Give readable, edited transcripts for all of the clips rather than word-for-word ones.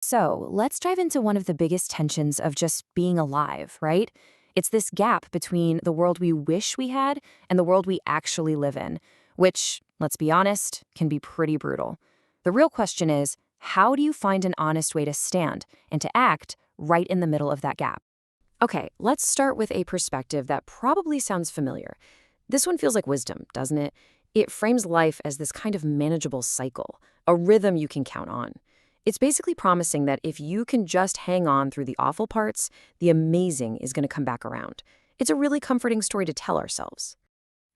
So let's dive into one of the biggest tensions of just being alive, right? It's this gap between the world we wish we had and the world we actually live in, which, let's be honest, can be pretty brutal. The real question is, how do you find an honest way to stand and to act right in the middle of that gap? Okay, let's start with a perspective that probably sounds familiar. This one feels like wisdom, doesn't it? It frames life as this kind of manageable cycle, a rhythm you can count on. It's basically promising that if you can just hang on through the awful parts, the amazing is going to come back around. It's a really comforting story to tell ourselves.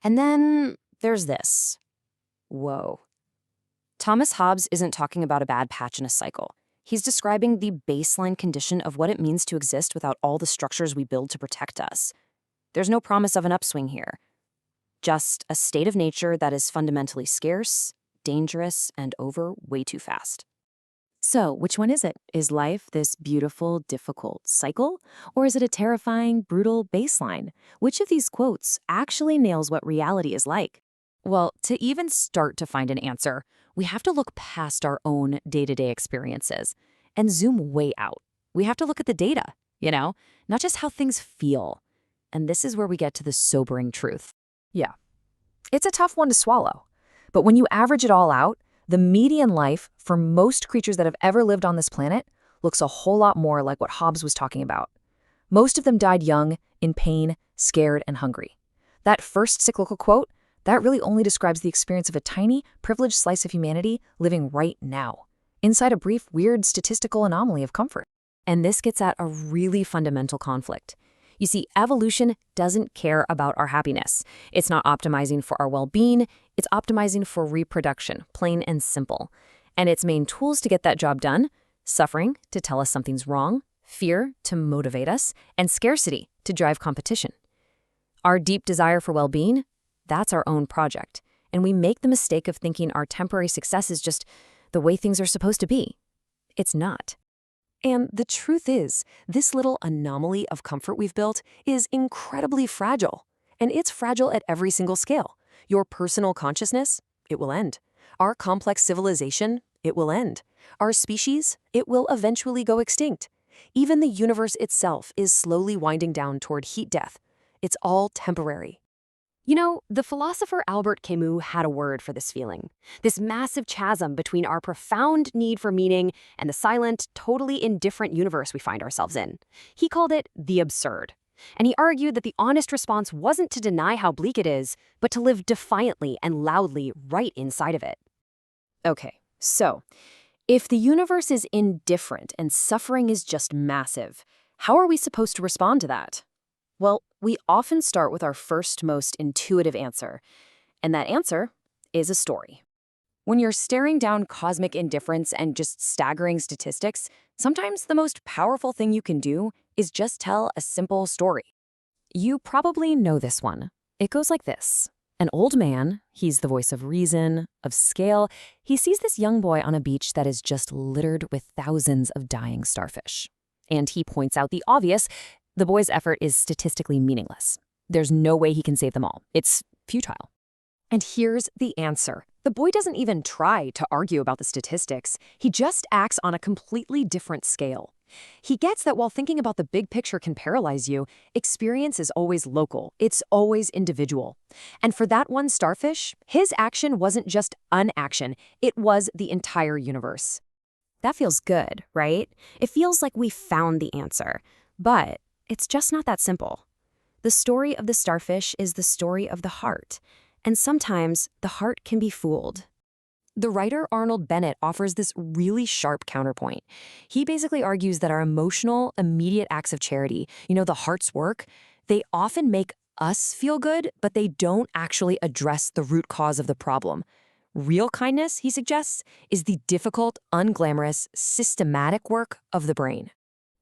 And then there's this. Whoa. Thomas Hobbes isn't talking about a bad patch in a cycle. He's describing the baseline condition of what it means to exist without all the structures we build to protect us. There's no promise of an upswing here, just a state of nature that is fundamentally scarce, dangerous, and over way too fast. So, which one is it? Is life this beautiful, difficult cycle? Or is it a terrifying, brutal baseline? Which of these quotes actually nails what reality is like? Well, to even start to find an answer, we have to look past our own day-to-day experiences and zoom way out. We have to look at the data, not just how things feel. And this is where we get to the sobering truth. Yeah, it's a tough one to swallow. But when you average it all out, the median life for most creatures that have ever lived on this planet looks a whole lot more like what Hobbes was talking about. Most of them died young, in pain, scared, and hungry. That first cyclical quote, that really only describes the experience of a tiny, privileged slice of humanity living right now, inside a brief, weird statistical anomaly of comfort. And this gets at a really fundamental conflict. You see, evolution doesn't care about our happiness. It's not optimizing for our well-being. It's optimizing for reproduction, plain and simple. And its main tools to get that job done: suffering to tell us something's wrong, fear to motivate us, and scarcity to drive competition. Our deep desire for well-being, that's our own project. And we make the mistake of thinking our temporary success is just the way things are supposed to be. It's not. And the truth is, this little anomaly of comfort we've built is incredibly fragile. And it's fragile at every single scale. Your personal consciousness, it will end. Our complex civilization, it will end. Our species, it will eventually go extinct. Even the universe itself is slowly winding down toward heat death. It's all temporary. The philosopher Albert Camus had a word for this feeling, this massive chasm between our profound need for meaning and the silent, totally indifferent universe we find ourselves in. He called it the absurd. And he argued that the honest response wasn't to deny how bleak it is, but to live defiantly and loudly right inside of it. Okay, so if the universe is indifferent and suffering is just massive, how are we supposed to respond to that? Well, we often start with our first, most intuitive answer, and that answer is a story. When you're staring down cosmic indifference and just staggering statistics, sometimes the most powerful thing you can do is just tell a simple story. You probably know this one. It goes like this. An old man, he's the voice of reason, of scale, he sees this young boy on a beach that is just littered with thousands of dying starfish. And he points out the obvious: the boy's effort is statistically meaningless. There's no way he can save them all. It's futile. And here's the answer. The boy doesn't even try to argue about the statistics. He just acts on a completely different scale. He gets that while thinking about the big picture can paralyze you, experience is always local. It's always individual. And for that one starfish, his action wasn't just an action. It was the entire universe. That feels good, right? It feels like we found the answer. But it's just not that simple. The story of the starfish is the story of the heart, and sometimes the heart can be fooled. The writer Arnold Bennett offers this really sharp counterpoint. He basically argues that our emotional, immediate acts of charity, the heart's work, they often make us feel good, but they don't actually address the root cause of the problem. Real kindness, he suggests, is the difficult, unglamorous, systematic work of the brain.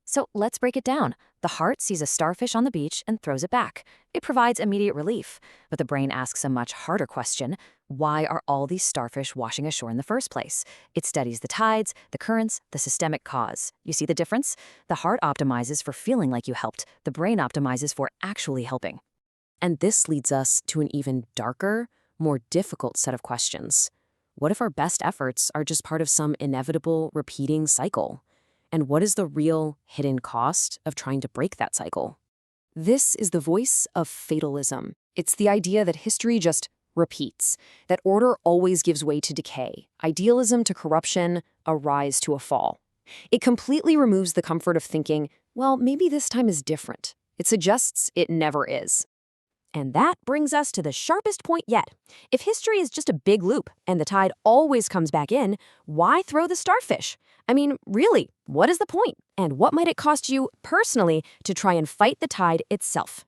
So let's break it down. The heart sees a starfish on the beach and throws it back. It provides immediate relief. But the brain asks a much harder question: why are all these starfish washing ashore in the first place? It studies the tides, the currents, the systemic cause. You see the difference? The heart optimizes for feeling like you helped. The brain optimizes for actually helping. And this leads us to an even darker, more difficult set of questions. What if our best efforts are just part of some inevitable, repeating cycle? And what is the real hidden cost of trying to break that cycle? This is the voice of fatalism. It's the idea that history just repeats, that order always gives way to decay, idealism to corruption, a rise to a fall. It completely removes the comfort of thinking, well, maybe this time is different. It suggests it never is. And that brings us to the sharpest point yet. If history is just a big loop and the tide always comes back in, why throw the starfish? I mean, really, what is the point? And what might it cost you personally to try and fight the tide itself?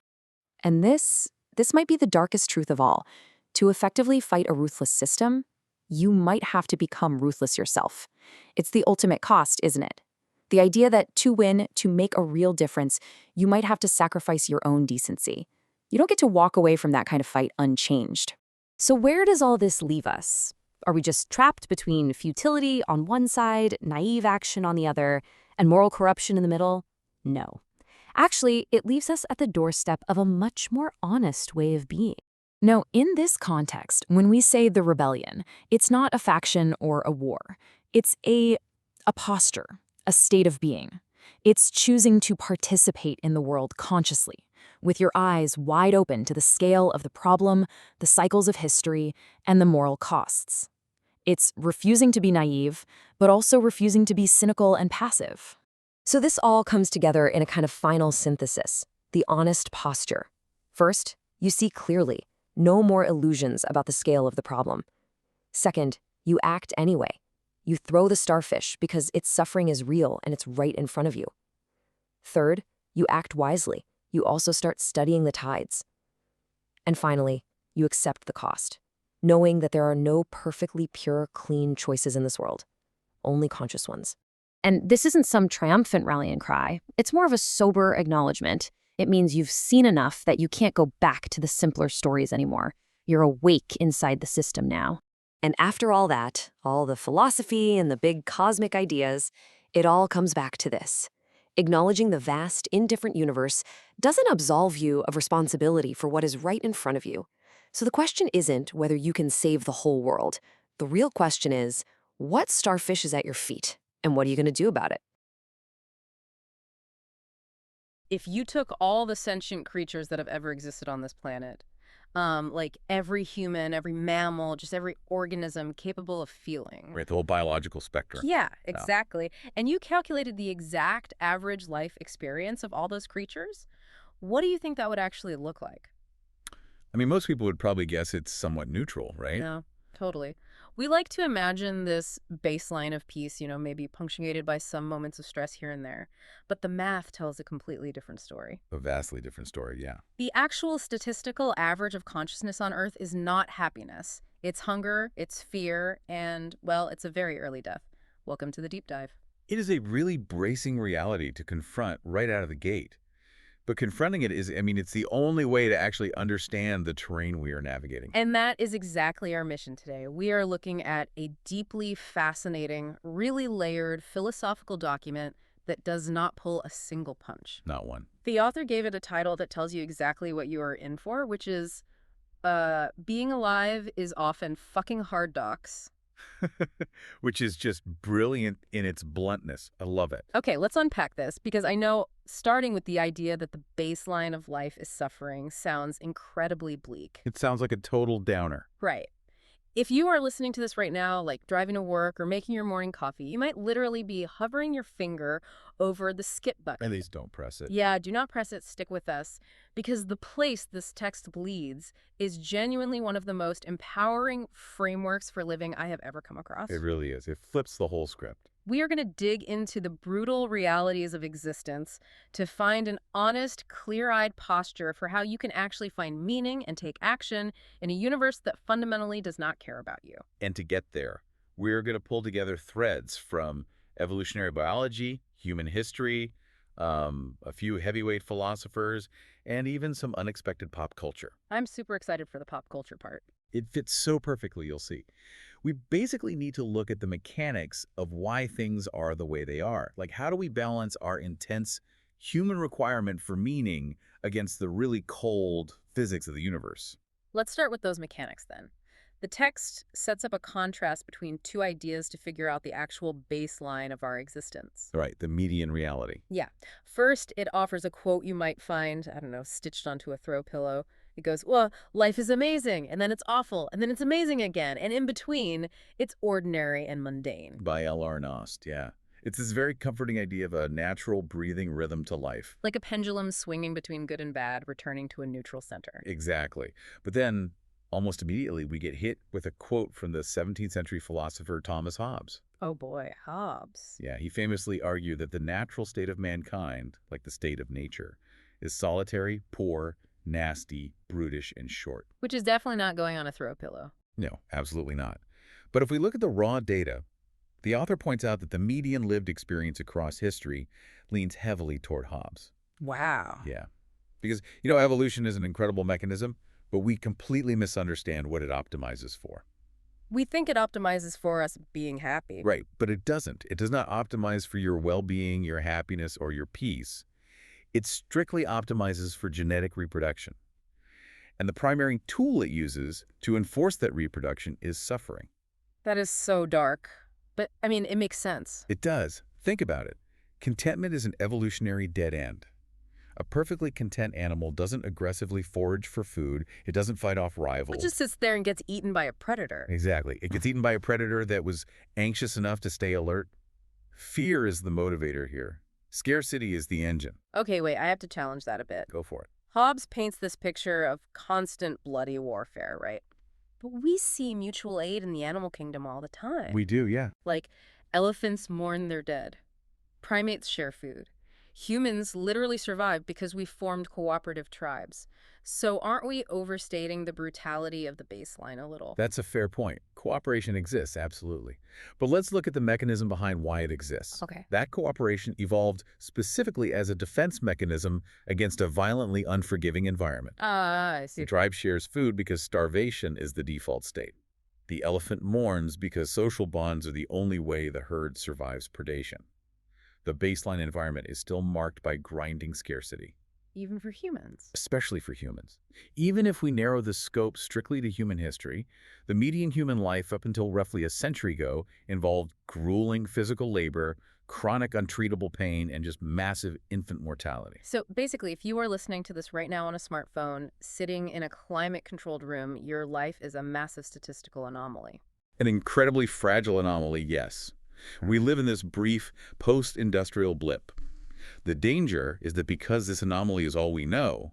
And this might be the darkest truth of all. To effectively fight a ruthless system, you might have to become ruthless yourself. It's the ultimate cost, isn't it? The idea that to win, to make a real difference, you might have to sacrifice your own decency. You don't get to walk away from that kind of fight unchanged. So where does all this leave us? Are we just trapped between futility on one side, naive action on the other, and moral corruption in the middle? No. Actually, it leaves us at the doorstep of a much more honest way of being. No, in this context, when we say the rebellion, it's not a faction or a war. It's a posture, a state of being. It's choosing to participate in the world consciously, with your eyes wide open to the scale of the problem, the cycles of history, and the moral costs. It's refusing to be naive, but also refusing to be cynical and passive. So this all comes together in a kind of final synthesis, the honest posture. First, you see clearly. No more illusions about the scale of the problem. Second, you act anyway. You throw the starfish because its suffering is real and it's right in front of you. Third, you act wisely. You also start studying the tides. And finally, you accept the cost, knowing that there are no perfectly pure, clean choices in this world, only conscious ones. And this isn't some triumphant rallying cry. It's more of a sober acknowledgement. It means you've seen enough that you can't go back to the simpler stories anymore. You're awake inside the system now. And after all that, all the philosophy and the big cosmic ideas, it all comes back to this. Acknowledging the vast, indifferent universe doesn't absolve you of responsibility for what is right in front of you. So the question isn't whether you can save the whole world. The real question is, what starfish is at your feet, and what are you going to do about it? If you took all the sentient creatures that have ever existed on this planet, like every human, every mammal, just every organism capable of feeling. Right, the whole biological spectrum. Yeah, Yeah. exactly. And you calculated the exact average life experience of all those creatures, what do you think that would actually look like? I mean, most people would probably guess it's somewhat neutral, right? Yeah, totally. We like to imagine this baseline of peace, maybe punctuated by some moments of stress here and there. But the math tells a completely different story. A vastly different story, yeah. The actual statistical average of consciousness on Earth is not happiness. It's hunger, it's fear, and, well, it's a very early death. Welcome to the deep dive. It is a really bracing reality to confront right out of the gate. But confronting it is, I mean, it's the only way to actually understand the terrain we are navigating. And that is exactly our mission today. We are looking at a deeply fascinating, really layered philosophical document that does not pull a single punch. Not one. The author gave it a title that tells you exactly what you are in for, which is, being alive is often fucking hard docs. Which is just brilliant in its bluntness. I love it. Okay, let's unpack this, because I know starting with the idea that the baseline of life is suffering sounds incredibly bleak. It sounds like a total downer. Right. If you are listening to this right now, like driving to work or making your morning coffee, you might literally be hovering your finger over the skip button. At least don't press it. Yeah, do not press it, stick with us, because the place this text bleeds is genuinely one of the most empowering frameworks for living I have ever come across. It really is. It flips the whole script. We are going to dig into the brutal realities of existence to find an honest, clear-eyed posture for how you can actually find meaning and take action in a universe that fundamentally does not care about you. And to get there, we're going to pull together threads from evolutionary biology, human history, a few heavyweight philosophers, and even some unexpected pop culture. I'm super excited for the pop culture part. It fits so perfectly, you'll see. We basically need to look at the mechanics of why things are the way they are. Like, how do we balance our intense human requirement for meaning against the really cold physics of the universe? Let's start with those mechanics then. The text sets up a contrast between two ideas to figure out the actual baseline of our existence. Right, the median reality. Yeah. First, it offers a quote you might find, I don't know, stitched onto a throw pillow. It goes, well, life is amazing, and then it's awful, and then it's amazing again. And in between, it's ordinary and mundane. By L.R. Nost, yeah. It's this very comforting idea of a natural breathing rhythm to life. Like a pendulum swinging between good and bad, returning to a neutral center. Exactly. But then, almost immediately, we get hit with a quote from the 17th century philosopher Thomas Hobbes. Oh boy, Hobbes. Yeah, he famously argued that the natural state of mankind, like the state of nature, is solitary, poor, nasty, brutish, and short. Which is definitely not going on a throw pillow. No, absolutely not. But if we look at the raw data, the author points out that the median lived experience across history leans heavily toward Hobbes. Wow. Yeah. Because, evolution is an incredible mechanism, but we completely misunderstand what it optimizes for. We think it optimizes for us being happy. Right, but it doesn't. It does not optimize for your well-being, your happiness, or your peace. It strictly optimizes for genetic reproduction. And the primary tool it uses to enforce that reproduction is suffering. That is so dark. But, I mean, it makes sense. It does. Think about it. Contentment is an evolutionary dead end. A perfectly content animal doesn't aggressively forage for food. It doesn't fight off rivals. It just sits there and gets eaten by a predator. Exactly. It gets eaten by a predator that was anxious enough to stay alert. Fear is the motivator here. Scarcity is the engine. Okay, wait, I have to challenge that a bit. Go for it. Hobbes paints this picture of constant bloody warfare, right? But we see mutual aid in the animal kingdom all the time. We do, yeah. Like, elephants mourn their dead. Primates share food. Humans literally survive because we formed cooperative tribes. So aren't we overstating the brutality of the baseline a little? That's a fair point. Cooperation exists, absolutely. But let's look at the mechanism behind why it exists. Okay. That cooperation evolved specifically as a defense mechanism against a violently unforgiving environment. I see. The tribe shares food because starvation is the default state. The elephant mourns because social bonds are the only way the herd survives predation. The baseline environment is still marked by grinding scarcity. Even for humans. Especially for humans. Even if we narrow the scope strictly to human history, the median human life up until roughly a century ago involved grueling physical labor, chronic untreatable pain, and just massive infant mortality. So basically, if you are listening to this right now on a smartphone, sitting in a climate-controlled room, your life is a massive statistical anomaly. An incredibly fragile anomaly, yes. We live in this brief post-industrial blip. The danger is that because this anomaly is all we know,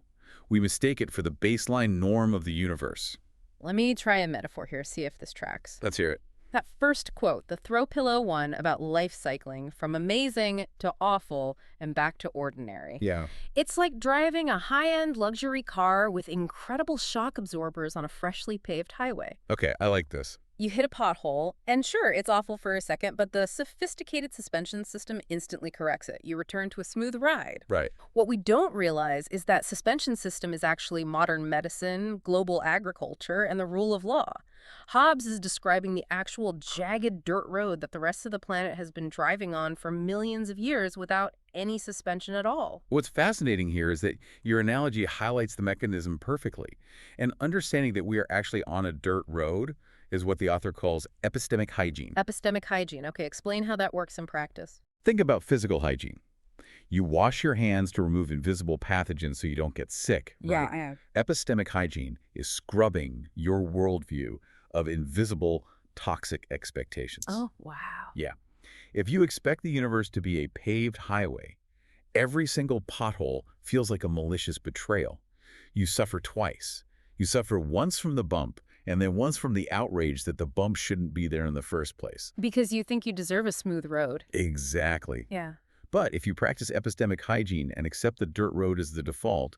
we mistake it for the baseline norm of the universe. Let me try a metaphor here, see if this tracks. Let's hear it. That first quote, the throw pillow one about life cycling from amazing to awful and back to ordinary. Yeah. It's like driving a high-end luxury car with incredible shock absorbers on a freshly paved highway. Okay, I like this. You hit a pothole, and sure, it's awful for a second, but the sophisticated suspension system instantly corrects it. You return to a smooth ride. Right. What we don't realize is that suspension system is actually modern medicine, global agriculture, and the rule of law. Hobbes is describing the actual jagged dirt road that the rest of the planet has been driving on for millions of years without any suspension at all. What's fascinating here is that your analogy highlights the mechanism perfectly. And understanding that we are actually on a dirt road is what the author calls epistemic hygiene. Epistemic hygiene. Okay, explain how that works in practice. Think about physical hygiene. You wash your hands to remove invisible pathogens so you don't get sick. Yeah, right? I have. Epistemic hygiene is scrubbing your worldview of invisible, toxic expectations. Oh, wow. Yeah. If you expect the universe to be a paved highway, every single pothole feels like a malicious betrayal. You suffer twice. You suffer once from the bump, and then once from the outrage that the bump shouldn't be there in the first place. Because you think you deserve a smooth road. Exactly. Yeah. But if you practice epistemic hygiene and accept the dirt road as the default,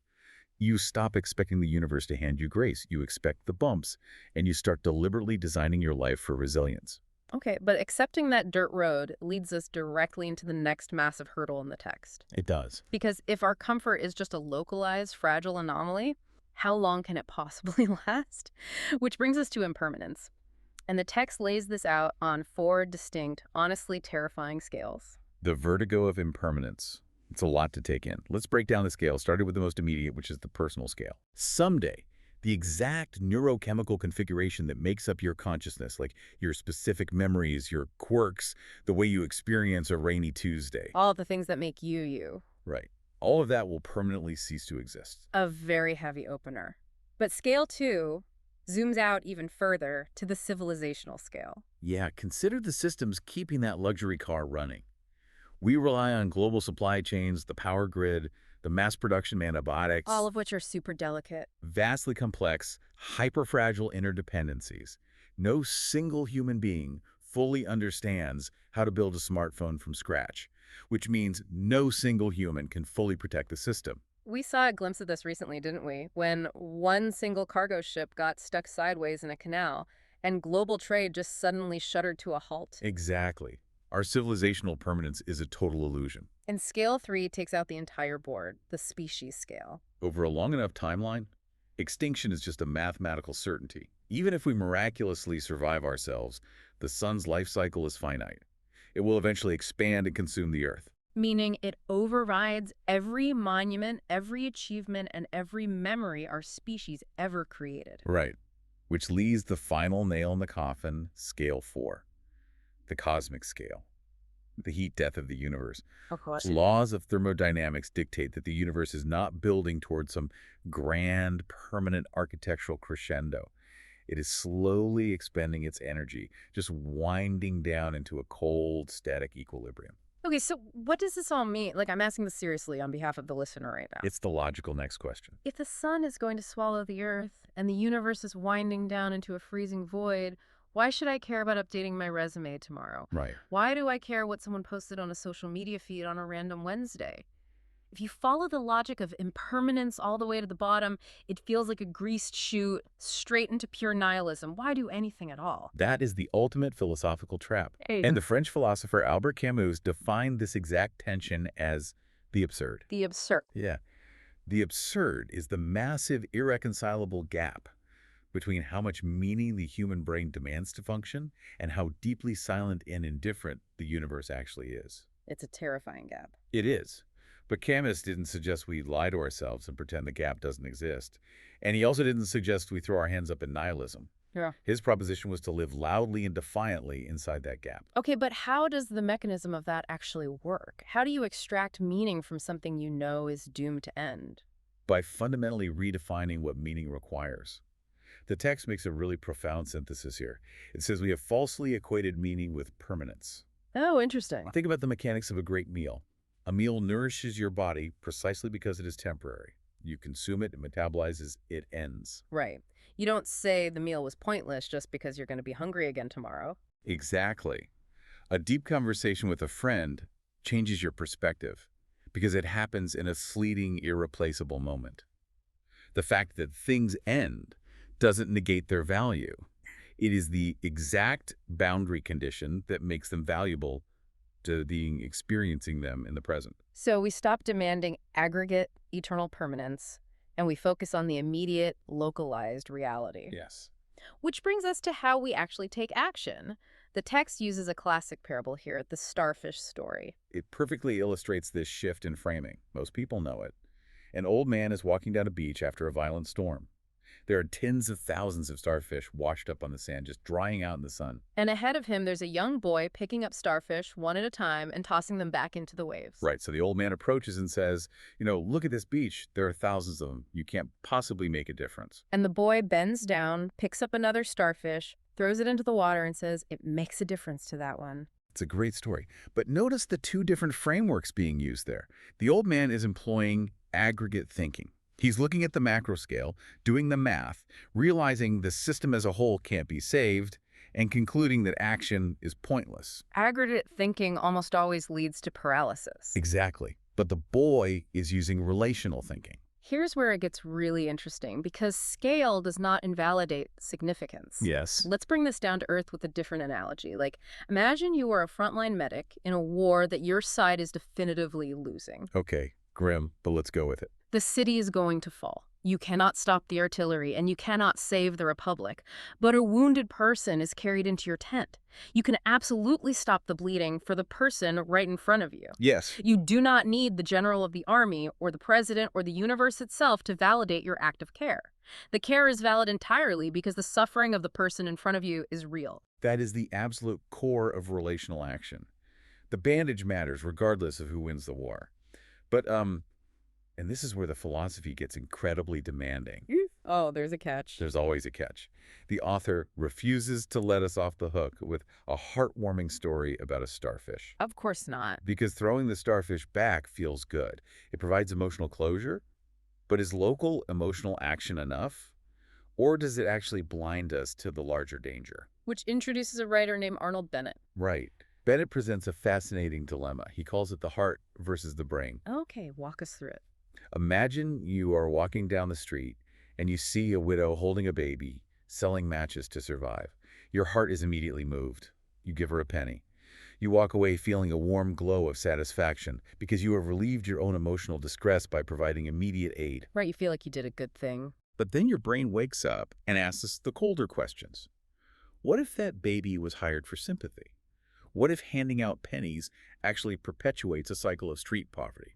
you stop expecting the universe to hand you grace. You expect the bumps, and you start deliberately designing your life for resilience. Okay, but accepting that dirt road leads us directly into the next massive hurdle in the text. It does. Because if our comfort is just a localized, fragile anomaly, how long can it possibly last? Which brings us to impermanence. And the text lays this out on 4 distinct, honestly terrifying scales. The vertigo of impermanence. It's a lot to take in. Let's break down the scale, starting with the most immediate, which is the personal scale. Someday, the exact neurochemical configuration that makes up your consciousness, like your specific memories, your quirks, the way you experience a rainy Tuesday. All the things that make you you. Right. All of that will permanently cease to exist. A very heavy opener. But scale 2 zooms out even further to the civilizational scale. Yeah, consider the systems keeping that luxury car running. We rely on global supply chains, the power grid, the mass production of antibiotics, All of which are super delicate. vastly complex, hyper-fragile interdependencies. No single human being fully understands how to build a smartphone from scratch, which means no single human can fully protect the system. We saw a glimpse of this recently, didn't we? When one single cargo ship got stuck sideways in a canal and global trade just suddenly shuddered to a halt. Exactly. Our civilizational permanence is a total illusion. And scale 3 takes out the entire board, the species scale. Over a long enough timeline, extinction is just a mathematical certainty. Even if we miraculously survive ourselves, the sun's life cycle is finite. It will eventually expand and consume the Earth. Meaning it overrides every monument, every achievement, and every memory our species ever created. Right. Which leaves the final nail in the coffin, scale 4, the cosmic scale, the heat death of the universe. Of course. Laws of thermodynamics dictate that the universe is not building towards some grand, permanent architectural crescendo. It is slowly expending its energy, just winding down into a cold, static equilibrium. Okay, so what does this all mean? Like, I'm asking this seriously on behalf of the listener right now. It's the logical next question. If the sun is going to swallow the earth and the universe is winding down into a freezing void, why should I care about updating my resume tomorrow? Right. Why do I care what someone posted on a social media feed on a random Wednesday? If you follow the logic of impermanence all the way to the bottom, it feels like a greased chute straight into pure nihilism. Why do anything at all? That is the ultimate philosophical trap. Hey. And the French philosopher Albert Camus defined this exact tension as the absurd. The absurd. Yeah. The absurd is the massive, irreconcilable gap between how much meaning the human brain demands to function and how deeply silent and indifferent the universe actually is. It's a terrifying gap. It is. But Camus didn't suggest we lie to ourselves and pretend the gap doesn't exist. And he also didn't suggest we throw our hands up in nihilism. Yeah. His proposition was to live loudly and defiantly inside that gap. Okay, but how does the mechanism of that actually work? How do you extract meaning from something you know is doomed to end? By fundamentally redefining what meaning requires. The text makes a really profound synthesis here. It says we have falsely equated meaning with permanence. Oh, interesting. Think about the mechanics of a great meal. A meal nourishes your body precisely because it is temporary. You consume it, it metabolizes, it ends. Right. You don't say the meal was pointless just because you're going to be hungry again tomorrow. Exactly. A deep conversation with a friend changes your perspective because it happens in a fleeting, irreplaceable moment. The fact that things end doesn't negate their value. It is the exact boundary condition that makes them valuable to being experiencing them in the present. So we stop demanding aggregate, eternal permanence, and we focus on the immediate, localized reality. Yes. Which brings us to how we actually take action. The text uses a classic parable here, the starfish story. It perfectly illustrates this shift in framing. Most people know it. An old man is walking down a beach after a violent storm. There are tens of thousands of starfish washed up on the sand, just drying out in the sun. And ahead of him, there's a young boy picking up starfish one at a time and tossing them back into the waves. Right, so the old man approaches and says, look at this beach. There are thousands of them. You can't possibly make a difference. And the boy bends down, picks up another starfish, throws it into the water and says, it makes a difference to that one. It's a great story. But notice the two different frameworks being used there. The old man is employing aggregate thinking. He's looking at the macro scale, doing the math, realizing the system as a whole can't be saved, and concluding that action is pointless. Aggregate thinking almost always leads to paralysis. Exactly. But the boy is using relational thinking. Here's where it gets really interesting, because scale does not invalidate significance. Yes. Let's bring this down to earth with a different analogy. Like, imagine you are a frontline medic in a war that your side is definitively losing. Okay, grim, but let's go with it. The city is going to fall. You cannot stop the artillery, and you cannot save the Republic. But a wounded person is carried into your tent. You can absolutely stop the bleeding for the person right in front of you. Yes. You do not need the general of the army or the president or the universe itself to validate your act of care. The care is valid entirely because the suffering of the person in front of you is real. That is the absolute core of relational action. The bandage matters regardless of who wins the war. But, and this is where the philosophy gets incredibly demanding. Oh, there's a catch. There's always a catch. The author refuses to let us off the hook with a heartwarming story about a starfish. Of course not. Because throwing the starfish back feels good. It provides emotional closure. But is local emotional action enough? Or does it actually blind us to the larger danger? Which introduces a writer named Arnold Bennett. Right. Bennett presents a fascinating dilemma. He calls it the heart versus the brain. Okay, walk us through it. Imagine you are walking down the street and you see a widow holding a baby, selling matches to survive. Your heart is immediately moved. You give her a penny. You walk away feeling a warm glow of satisfaction because you have relieved your own emotional distress by providing immediate aid. Right, you feel like you did a good thing. But then your brain wakes up and asks us the colder questions. What if that baby was hired for sympathy? What if handing out pennies actually perpetuates a cycle of street poverty?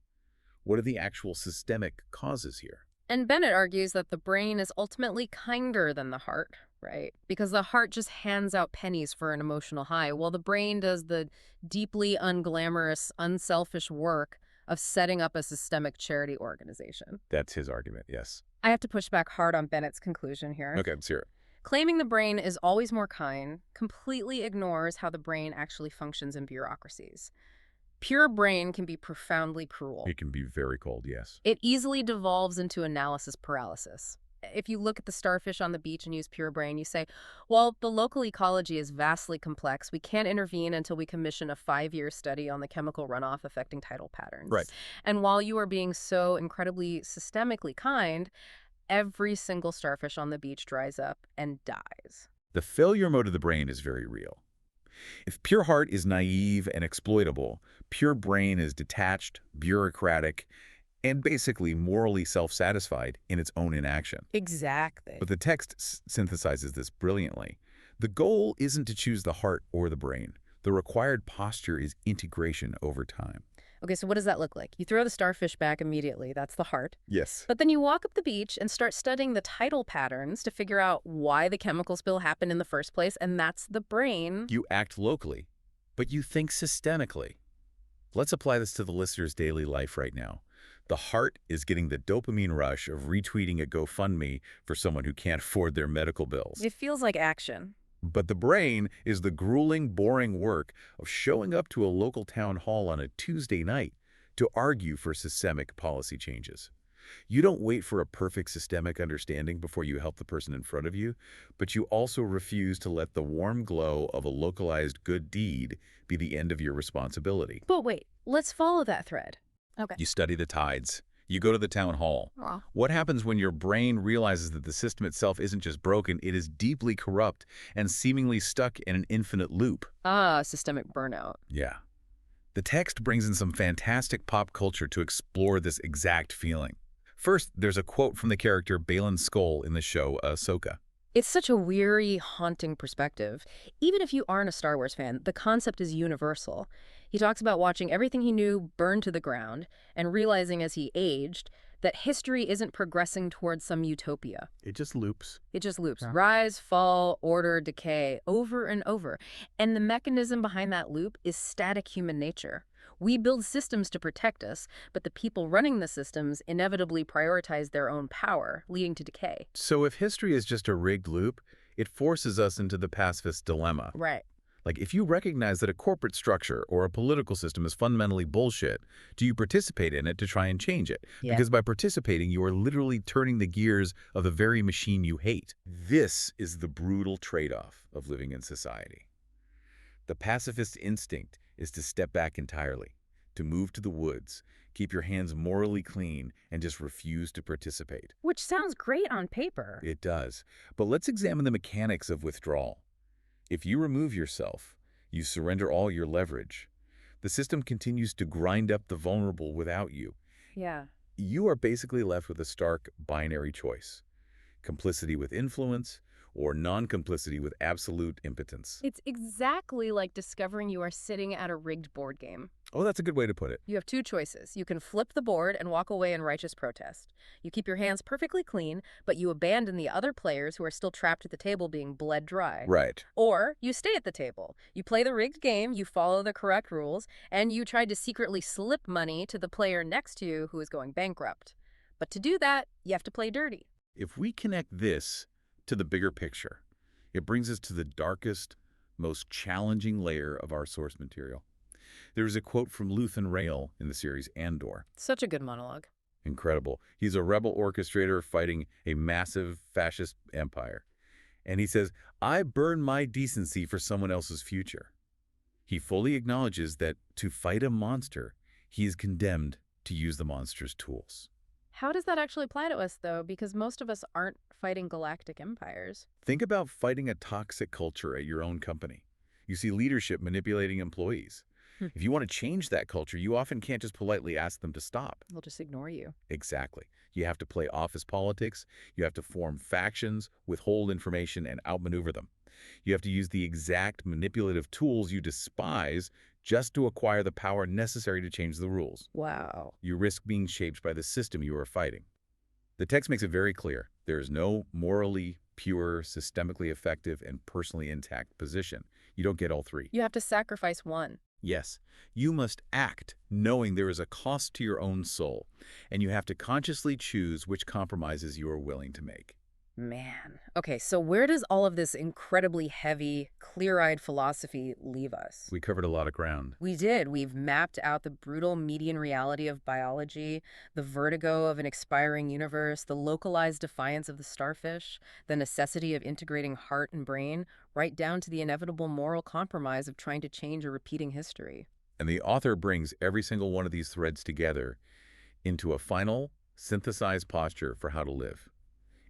What are the actual systemic causes here? And Bennett argues that the brain is ultimately kinder than the heart, right? Because the heart just hands out pennies for an emotional high, while the brain does the deeply unglamorous, unselfish work of setting up a systemic charity organization. That's his argument, yes. I have to push back hard on Bennett's conclusion here. Okay, let's hear it. Claiming the brain is always more kind completely ignores how the brain actually functions in bureaucracies. Pure brain can be profoundly cruel. It can be very cold, yes. It easily devolves into analysis paralysis. If you look at the starfish on the beach and use pure brain, you say, well, the local ecology is vastly complex. We can't intervene until we commission a 5-year study on the chemical runoff affecting tidal patterns. Right. And while you are being so incredibly systemically kind, every single starfish on the beach dries up and dies. The failure mode of the brain is very real. If pure heart is naive and exploitable, pure brain is detached, bureaucratic, and basically morally self-satisfied in its own inaction. Exactly. But the text synthesizes this brilliantly. The goal isn't to choose the heart or the brain. The required posture is integration over time. Okay, so what does that look like? You throw the starfish back immediately. That's the heart. Yes. But then you walk up the beach and start studying the tidal patterns to figure out why the chemical spill happened in the first place, and that's the brain. You act locally, but you think systemically. Let's apply this to the listener's daily life right now. The heart is getting the dopamine rush of retweeting a GoFundMe for someone who can't afford their medical bills. It feels like action. But the brain is the grueling, boring work of showing up to a local town hall on a Tuesday night to argue for systemic policy changes. You don't wait for a perfect systemic understanding before you help the person in front of you, but you also refuse to let the warm glow of a localized good deed be the end of your responsibility. But wait, let's follow that thread. Okay. You study the tides. You go to the town hall. Wow. What happens when your brain realizes that the system itself isn't just broken, it is deeply corrupt and seemingly stuck in an infinite loop? Systemic burnout. Yeah. The text brings in some fantastic pop culture to explore this exact feeling. First, there's a quote from the character Balin Skoll in the show Ahsoka. It's such a weary, haunting perspective. Even if you aren't a Star Wars fan, the concept is universal. He talks about watching everything he knew burn to the ground and realizing as he aged that history isn't progressing towards some utopia. It just loops. It just loops. Yeah. Rise, fall, order, decay, over and over. And the mechanism behind that loop is static human nature. We build systems to protect us, but the people running the systems inevitably prioritize their own power, leading to decay. So if history is just a rigged loop, it forces us into the pacifist dilemma. Right. Like, if you recognize that a corporate structure or a political system is fundamentally bullshit, do you participate in it to try and change it? Yeah. Because by participating, you are literally turning the gears of the very machine you hate. This is the brutal trade-off of living in society. The pacifist instinct is to step back entirely, to move to the woods, keep your hands morally clean, and just refuse to participate. Which sounds great on paper. It does. But let's examine the mechanics of withdrawal. If you remove yourself, you surrender all your leverage. The system continues to grind up the vulnerable without you. Yeah. you are basically left with a stark binary choice: complicity with influence or non-complicity with absolute impotence. It's exactly like discovering you are sitting at a rigged board game. Oh, that's a good way to put it. You have two choices. You can flip the board and walk away in righteous protest. You keep your hands perfectly clean, but you abandon the other players who are still trapped at the table being bled dry. Right. Or you stay at the table. You play the rigged game, you follow the correct rules, and you try to secretly slip money to the player next to you who is going bankrupt. But to do that, you have to play dirty. If we connect this to the bigger picture, it brings us to the darkest, most challenging layer of our source material. There is a quote from Luthen Rail in the series Andor. Such a good monologue. Incredible. He's a rebel orchestrator fighting a massive fascist empire. And he says, "I burn my decency for someone else's future." He fully acknowledges that to fight a monster, he is condemned to use the monster's tools. How does that actually apply to us, though? Because most of us aren't fighting galactic empires. Think about fighting a toxic culture at your own company. You see leadership manipulating employees. Hmm. If you want to change that culture, you often can't just politely ask them to stop. They'll just ignore you. Exactly. You have to play office politics. You have to form factions, withhold information, and outmaneuver them. You have to use the exact manipulative tools you despise just to acquire the power necessary to change the rules. Wow. You risk being shaped by the system you are fighting. The text makes it very clear. There is no morally pure, systemically effective, and personally intact position. You don't get all three. You have to sacrifice one. Yes, you must act knowing there is a cost to your own soul, and you have to consciously choose which compromises you are willing to make. Man. Okay, so where does all of this incredibly heavy, clear-eyed philosophy leave us? We covered a lot of ground. We did. We've mapped out the brutal median reality of biology, the vertigo of an expiring universe, the localized defiance of the starfish, the necessity of integrating heart and brain, right down to the inevitable moral compromise of trying to change a repeating history. And the author brings every single one of these threads together into a final, synthesized posture for how to live.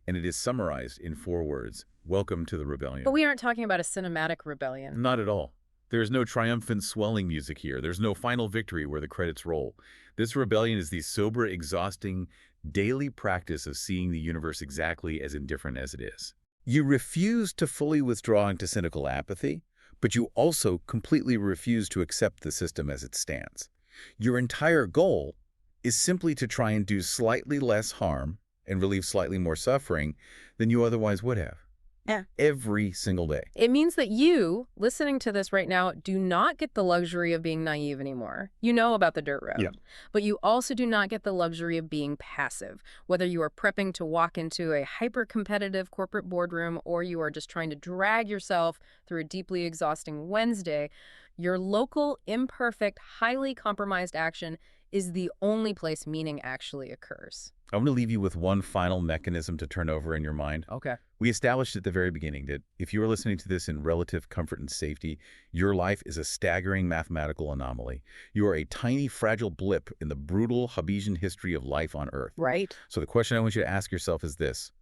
And it is summarized in 4 words: welcome to the rebellion. But we aren't talking about a cinematic rebellion. Not at all. There's no triumphant swelling music here. There's no final victory where the credits roll. This rebellion is the sober, exhausting, daily practice of seeing the universe exactly as indifferent as it is. You refuse to fully withdraw into cynical apathy, but you also completely refuse to accept the system as it stands. Your entire goal is simply to try and do slightly less harm and relieve slightly more suffering than you otherwise would have. Yeah. Every single day. It means that you, listening to this right now, do not get the luxury of being naive anymore. You know about the dirt road. Yeah. But you also do not get the luxury of being passive. Whether you are prepping to walk into a hyper-competitive corporate boardroom or you are just trying to drag yourself through a deeply exhausting Wednesday, your local, imperfect, highly compromised action is the only place meaning actually occurs. I want to leave you with one final mechanism to turn over in your mind. Okay. We established at the very beginning that if you are listening to this in relative comfort and safety, your life is a staggering mathematical anomaly. You are a tiny, fragile blip in the brutal Hobbesian history of life on Earth. Right. So the question I want you to ask yourself is this: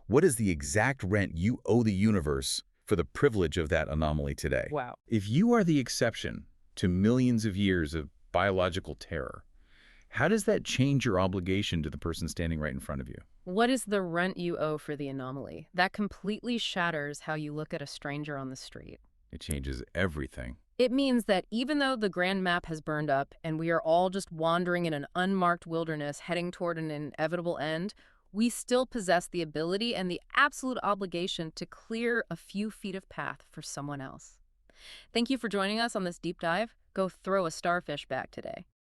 what is the exact rent you owe the universe for the privilege of that anomaly today? Wow. If you are the exception to millions of years of biological terror, how does that change your obligation to the person standing right in front of you? What is the rent you owe for the anomaly? That completely shatters how you look at a stranger on the street. It changes everything. It means that even though the grand map has burned up and we are all just wandering in an unmarked wilderness heading toward an inevitable end, we still possess the ability and the absolute obligation to clear a few feet of path for someone else. Thank you for joining us on this deep dive. Go throw a starfish back today.